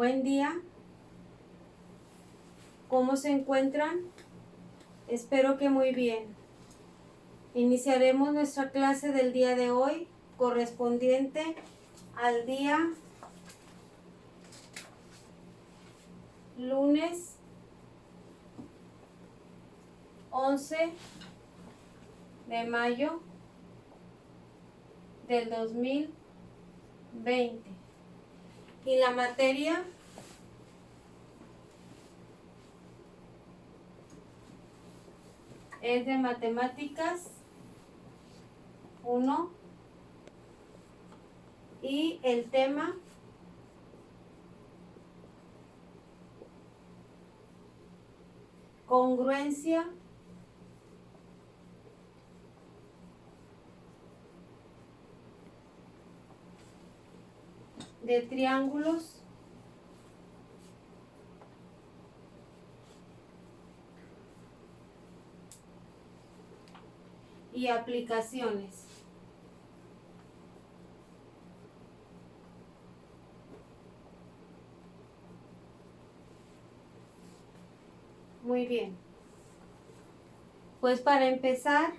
Buen día. ¿Cómo se encuentran? Espero que muy bien. Iniciaremos nuestra clase del día de hoy, correspondiente al día lunes 11 de mayo del 2020. Y la materia es de matemáticas 1 y el tema congruencia de triángulos y aplicaciones. Muy bien. Pues para empezar,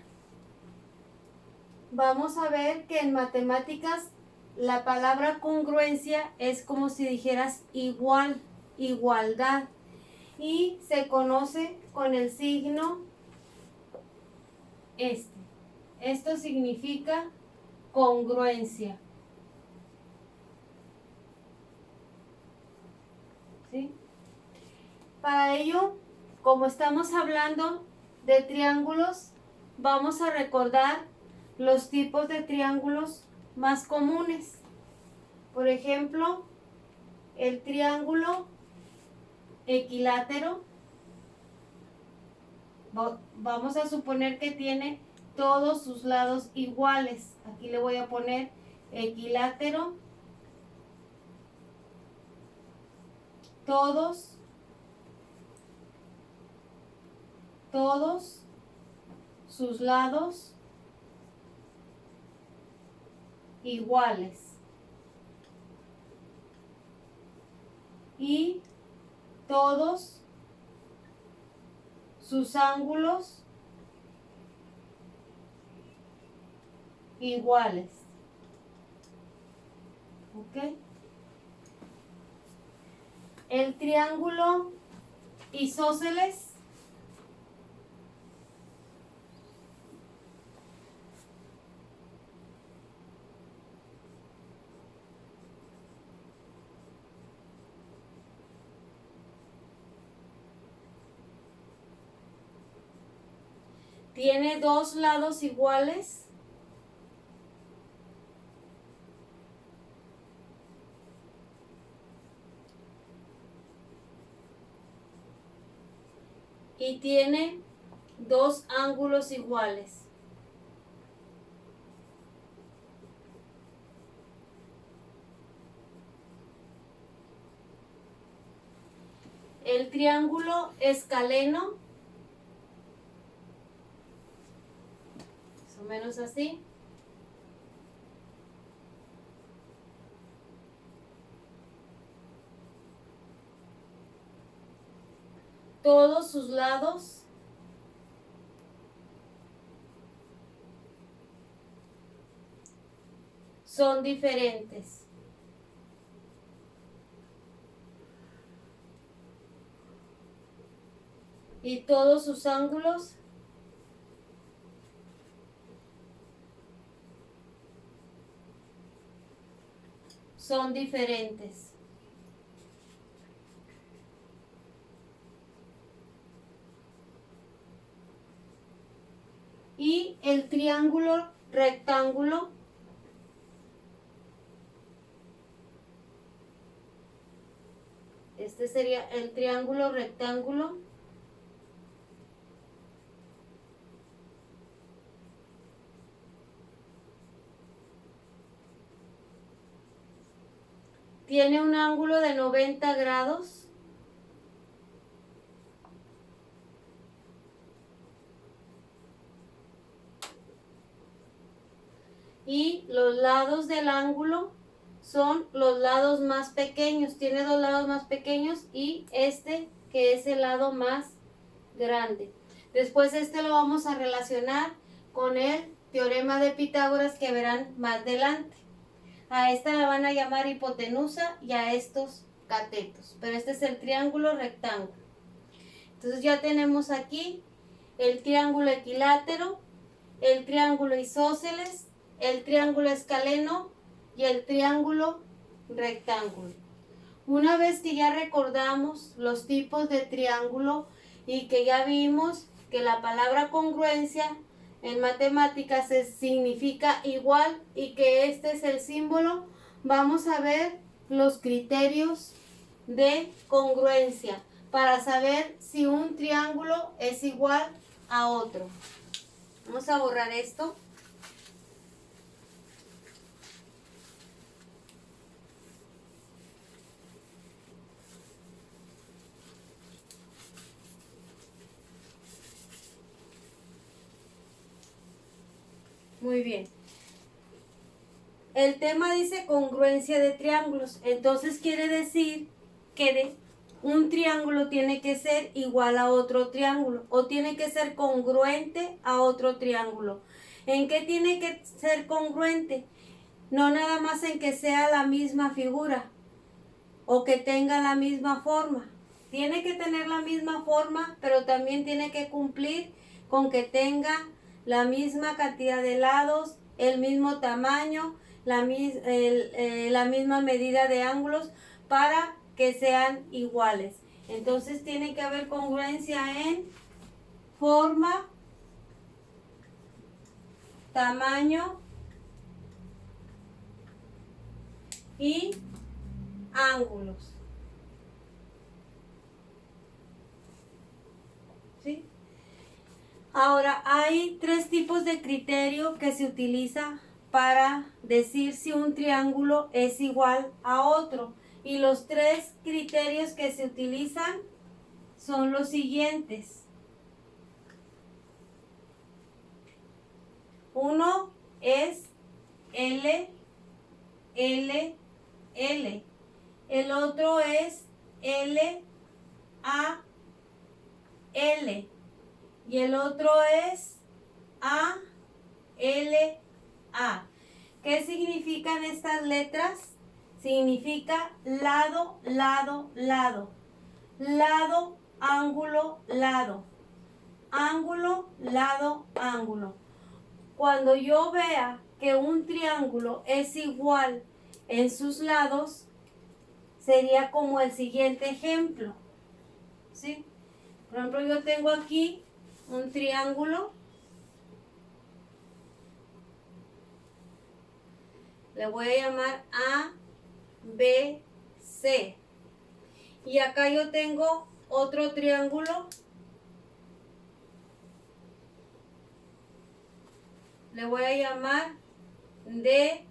vamos a ver que en matemáticas la palabra congruencia es como si dijeras igual, igualdad, y se conoce con el signo este. Esto significa congruencia. ¿Sí? Para ello, como estamos hablando de triángulos, vamos a recordar los tipos de triángulos más comunes. Por ejemplo, el triángulo equilátero. Vamos a suponer que tiene todos sus lados iguales. Aquí le voy a poner equilátero. Todos sus lados iguales. Y todos sus ángulos iguales. ¿Ok? El triángulo isósceles tiene dos lados iguales. Y tiene dos ángulos iguales. El triángulo escaleno, más o menos así. Todos sus lados son diferentes. Y todos sus ángulos son diferentes. Y el triángulo rectángulo este sería el triángulo rectángulo. Tiene un ángulo de 90 grados. Y los lados del ángulo son los lados más pequeños. Tiene dos lados más pequeños y este que es el lado más grande. Después este lo vamos a relacionar con el teorema de Pitágoras que verán más adelante. A esta la van a llamar hipotenusa y a estos catetos. Pero este es el triángulo rectángulo. Entonces ya tenemos aquí el triángulo equilátero, el triángulo isósceles, el triángulo escaleno y el triángulo rectángulo. Una vez que ya recordamos los tipos de triángulo y que ya vimos que la palabra congruencia en matemáticas significa igual y que este es el símbolo, vamos a ver los criterios de congruencia para saber si un triángulo es igual a otro. Vamos a borrar esto. Muy bien. El tema dice congruencia de triángulos. Entonces quiere decir que un triángulo tiene que ser igual a otro triángulo o tiene que ser congruente a otro triángulo. ¿En qué tiene que ser congruente? No nada más en que sea la misma figura o que tenga la misma forma. Tiene que tener la misma forma, pero también tiene que cumplir con que tenga la misma cantidad de lados, el mismo tamaño, la misma medida de ángulos para que sean iguales. Entonces tiene que haber congruencia en forma, tamaño y ángulos. ¿Sí? Ahora, hay tres tipos de criterio que se utiliza para decir si un triángulo es igual a otro. Y los tres criterios que se utilizan son los siguientes. Uno es L, L, L. El otro es L, A, L. Y el otro es A, L, A. ¿Qué significan estas letras? Significa lado, lado, lado. Lado, ángulo, lado. Ángulo, lado, ángulo. Cuando yo vea que un triángulo es igual en sus lados, sería como el siguiente ejemplo. ¿Sí? Por ejemplo, yo tengo aquí un triángulo. Le voy a llamar A, B, C. Y acá yo tengo otro triángulo. Le voy a llamar D,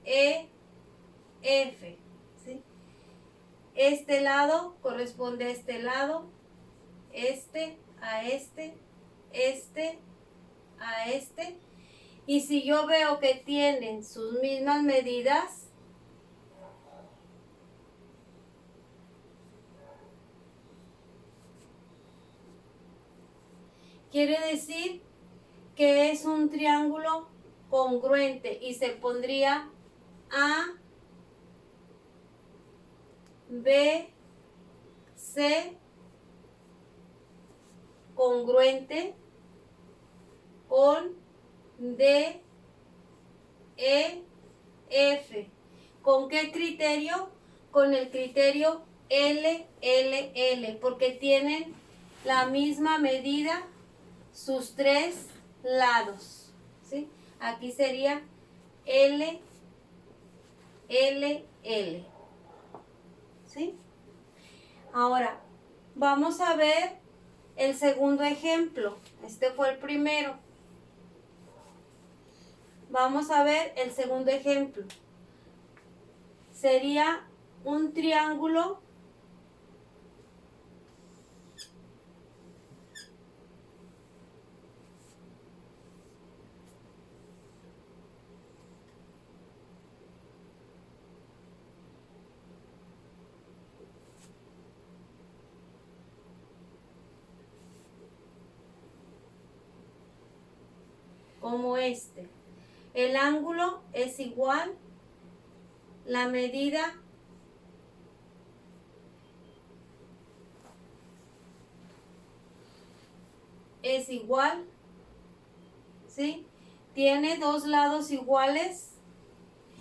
E, F. ¿Sí? Este lado corresponde a este lado. Este a este. Este a este. Y si yo veo que tienen sus mismas medidas, quiere decir que es un triángulo congruente y se pondría A, B, C congruente con D, E, F. ¿Con qué criterio? Con el criterio L, L, L, porque tienen la misma medida sus tres lados. ¿Sí? Aquí sería L, L, L. ¿Sí? Ahora, vamos a ver el segundo ejemplo. Este fue el primero. Vamos a ver el segundo ejemplo. Sería un triángulo como este. El ángulo es igual, la medida es igual, ¿sí? Tiene dos lados iguales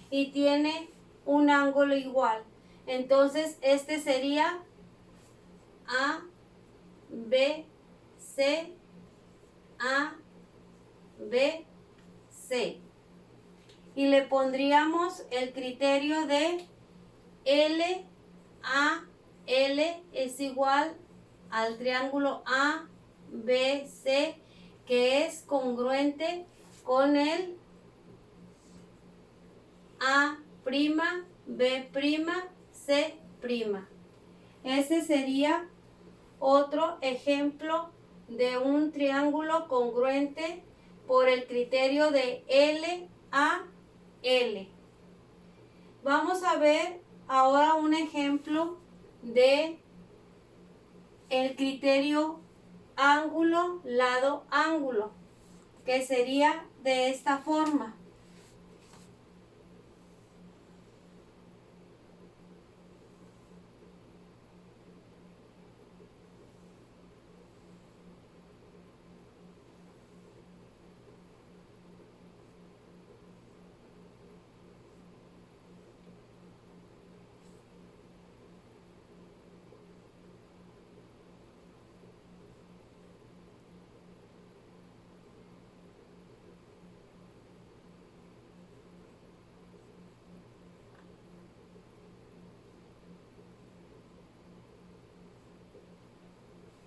y tiene un ángulo igual. Entonces, este sería A, B, C, A, B, C. Y le pondríamos el criterio de L, A, L es igual al triángulo A, B, C, que es congruente con el A', B', C'. Ese sería otro ejemplo de un triángulo congruente por el criterio de L a L. Vamos a ver ahora un ejemplo de el criterio ángulo, lado, ángulo, que sería de esta forma.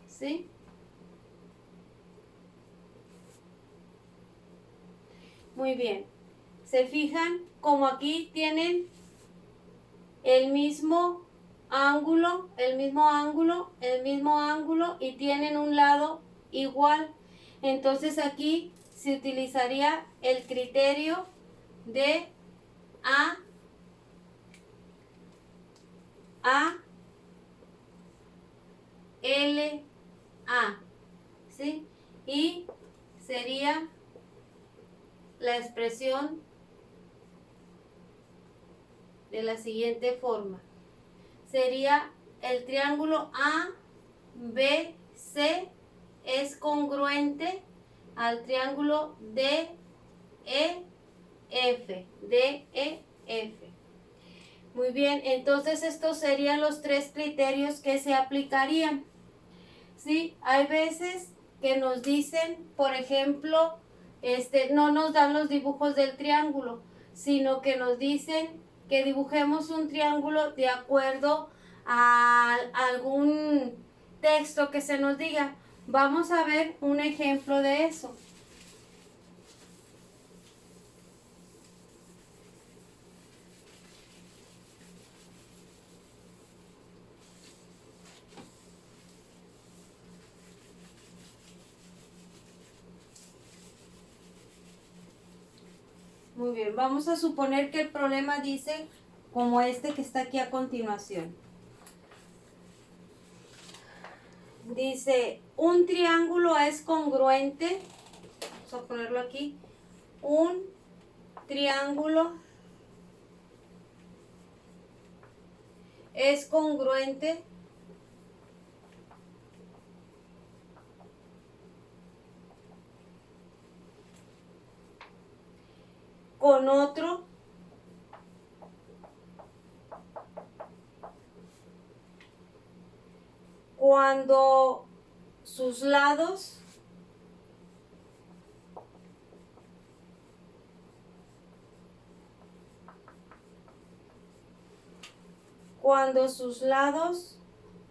¿Sí? Muy bien. ¿Se fijan? Como aquí tienen el mismo ángulo, y tienen un lado igual. Entonces aquí se utilizaría el criterio de A, L, A, ¿sí? Y sería la expresión de la siguiente forma. Sería el triángulo ABC es congruente al triángulo DEF. Muy bien, entonces estos serían los tres criterios que se aplicarían. ¿Sí? Hay veces que nos dicen, por ejemplo, no nos dan los dibujos del triángulo, sino que nos dicen que dibujemos un triángulo de acuerdo a algún texto que se nos diga. Vamos a ver un ejemplo de eso. Muy bien, vamos a suponer que el problema dice como este que está aquí a continuación. Dice, un triángulo es congruente, vamos a ponerlo aquí, un triángulo es congruente con otro cuando sus lados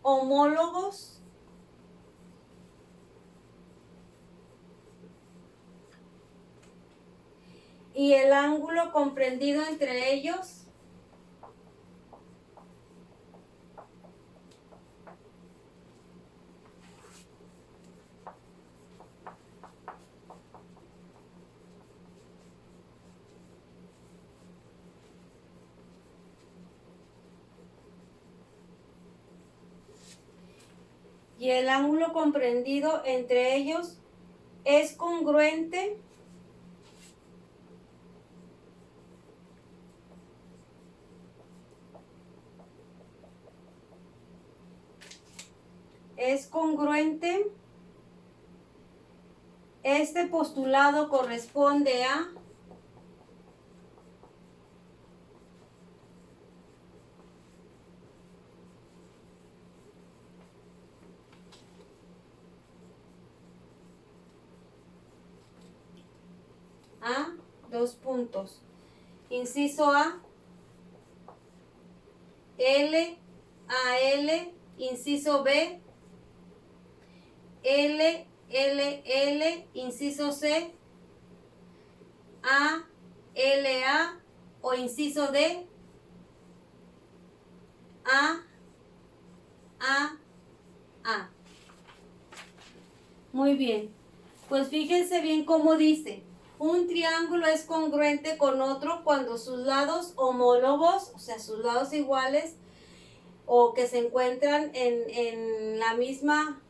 homólogos y el ángulo comprendido entre ellos es congruente es congruente. Este postulado corresponde a dos puntos. Inciso A, L a L, inciso B, L, L, L, inciso C, A, L, A, o inciso D, A, A, A. Muy bien. Pues fíjense bien cómo dice. Un triángulo es congruente con otro cuando sus lados homólogos, o sea, sus lados iguales, o que se encuentran en la misma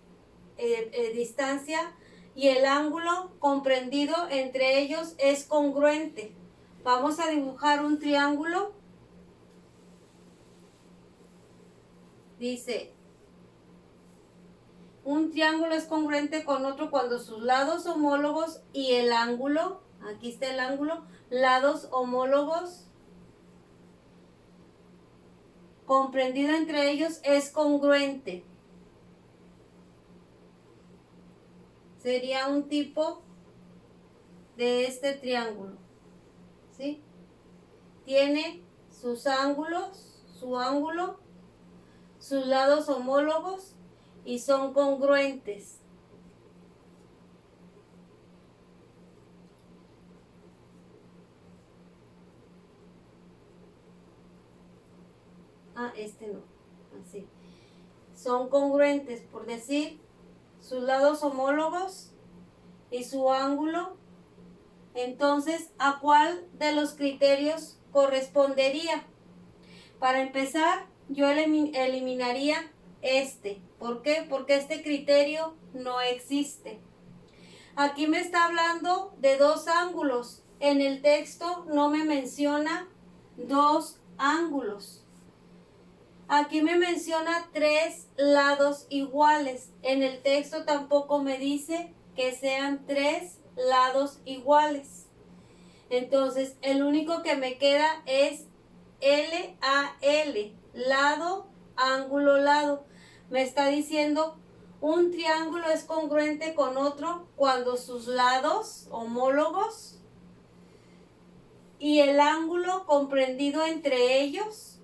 distancia, y el ángulo comprendido entre ellos es congruente. Vamos a dibujar un triángulo. Dice, un triángulo es congruente con otro cuando sus lados homólogos y el ángulo, aquí está el ángulo, lados homólogos, comprendido entre ellos es congruente. Sería un tipo de este triángulo, ¿sí? Tiene sus ángulos, su ángulo, sus lados homólogos y son congruentes. Este no, así. Son congruentes, por decir, sus lados homólogos y su ángulo. Entonces, ¿a cuál de los criterios correspondería? Para empezar, yo eliminaría este. ¿Por qué? Porque este criterio no existe. Aquí me está hablando de dos ángulos. En el texto no me menciona dos ángulos. Aquí me menciona tres lados iguales. En el texto tampoco me dice que sean tres lados iguales. Entonces, el único que me queda es L a L, lado, ángulo, lado. Me está diciendo, un triángulo es congruente con otro cuando sus lados homólogos y el ángulo comprendido entre ellos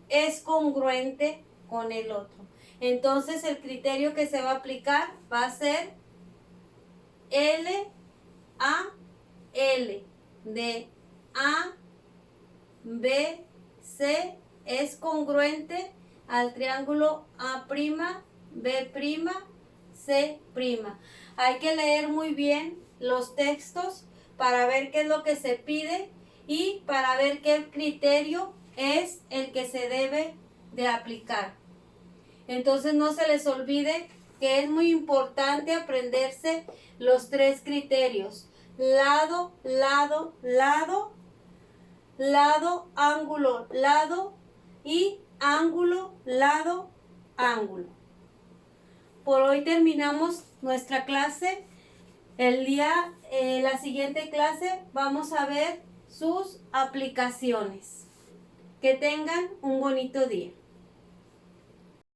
es congruente con el otro. Entonces, el criterio que se va a aplicar va a ser L a L, de A, B, C es congruente al triángulo A', B', C'. Hay que leer muy bien los textos para ver qué es lo que se pide y para ver qué criterio es el que se debe de aplicar. Entonces no se les olvide que es muy importante aprenderse los tres criterios: lado, lado, lado, lado, ángulo, lado y ángulo, lado, ángulo. Por hoy terminamos nuestra clase. La siguiente clase vamos a ver sus aplicaciones. Que tengan un bonito día.